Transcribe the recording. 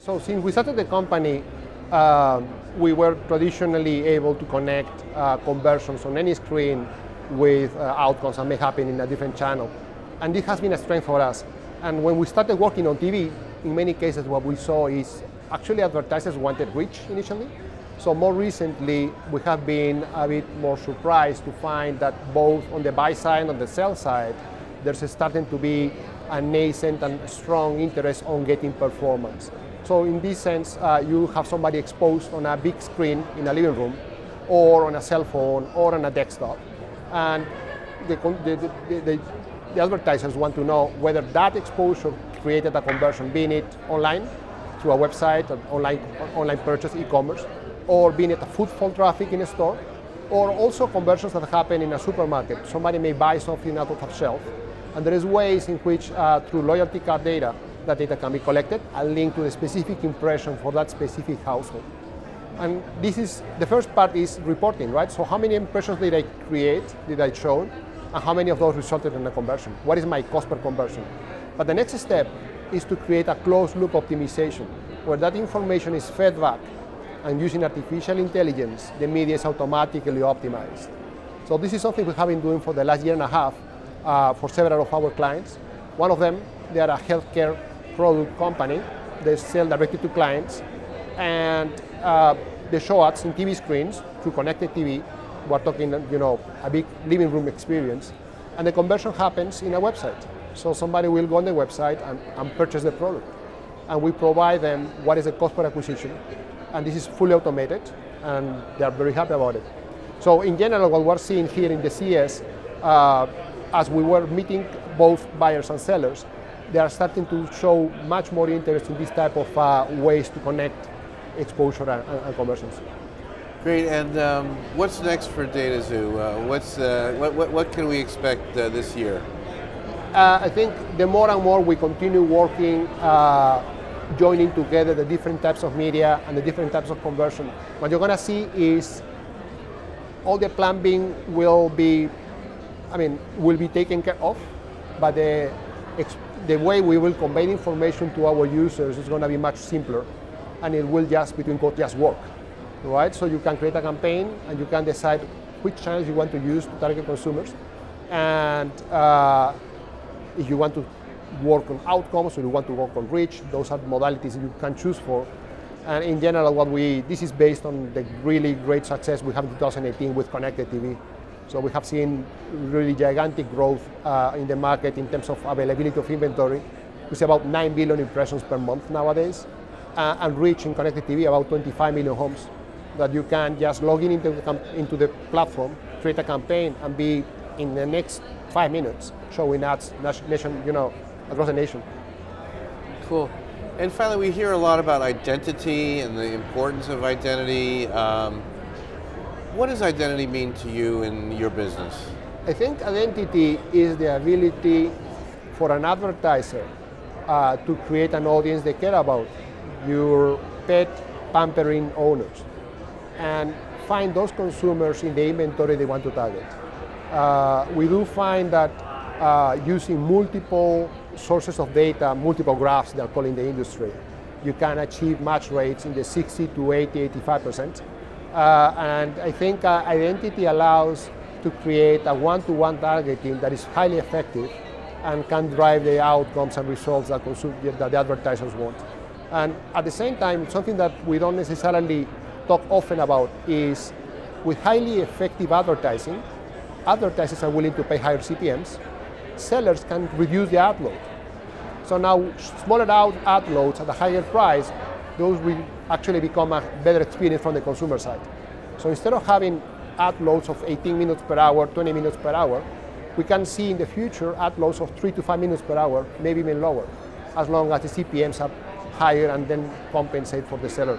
So since we started the company, we were traditionally able to connect conversions on any screen with outcomes that may happen in a different channel. And this has been a strength for us. And when we started working on TV, in many cases what we saw is actually advertisers wanted reach initially. So more recently, we have been a bit more surprised to find that both on the buy side and on the sell side, there's starting to be a nascent and strong interest on getting performance. So in this sense, you have somebody exposed on a big screen in a living room, or on a cell phone, or on a desktop. And the advertisers want to know whether that exposure created a conversion, being it online, through a website, an online purchase, e-commerce, or being it a footfall traffic in a store, or also conversions that happen in a supermarket. Somebody may buy something out of a shelf, and there is ways in which, through loyalty card data, that data can be collected and linked to the specific impression for that specific household. And this is, the first part is reporting, right? So how many impressions did I create, did I show, and how many of those resulted in a conversion? What is my cost per conversion? But the next step is to create a closed loop optimization, where that information is fed back, and using artificial intelligence, the media is automatically optimized. So this is something we have been doing for the last year and a half for several of our clients. One of them, they are a healthcare product company. They sell directly to clients, and they show ads in TV screens through connected TV. We're talking, a big living room experience, and the conversion happens in a website. So somebody will go on the website and purchase the product, and we provide them what is the cost per acquisition, and this is fully automated, and they are very happy about it. So in general, what we're seeing here in the CS, as we were meeting both buyers and sellers, they are starting to show much more interest in this type of ways to connect exposure and conversions. Great, and what's next for dataXu? What can we expect this year? I think the more and more we continue working, joining together the different types of media and the different types of conversion, what you're going to see is all the plumbing will be taken care of, but the way we will convey information to our users is going to be much simpler, and it will just, between quotes, just work, right? So you can create a campaign, and you can decide which channels you want to use to target consumers, and if you want to work on outcomes or you want to work on reach, those are modalities you can choose for. And in general, this is based on the really great success we have in 2018 with connected TV. So we have seen really gigantic growth in the market in terms of availability of inventory. It's about 9 billion impressions per month nowadays, and reach in connected TV about 25 million homes that you can just log in into the platform, create a campaign, and be in the next 5 minutes showing ads across the nation. Cool. And finally, we hear a lot about identity and the importance of identity. What does identity mean to you in your business? I think identity is the ability for an advertiser to create an audience they care about, your pet pampering owners, and find those consumers in the inventory they want to target. We do find that using multiple sources of data, multiple graphs they're calling the industry, you can achieve match rates in the 60 to 80, 85%. And I think identity allows to create a one-to-one targeting that is highly effective and can drive the outcomes and results that the advertisers want. And at the same time, something that we don't necessarily talk often about is with highly effective advertising, advertisers are willing to pay higher CPMs. Sellers can reduce the ad load. So now smaller ad loads at a higher price, those will actually become a better experience from the consumer side. So instead of having ad loads of 18 minutes per hour, 20 minutes per hour, we can see in the future ad loads of 3 to 5 minutes per hour, maybe even lower, as long as the CPMs are higher and then compensate for the seller.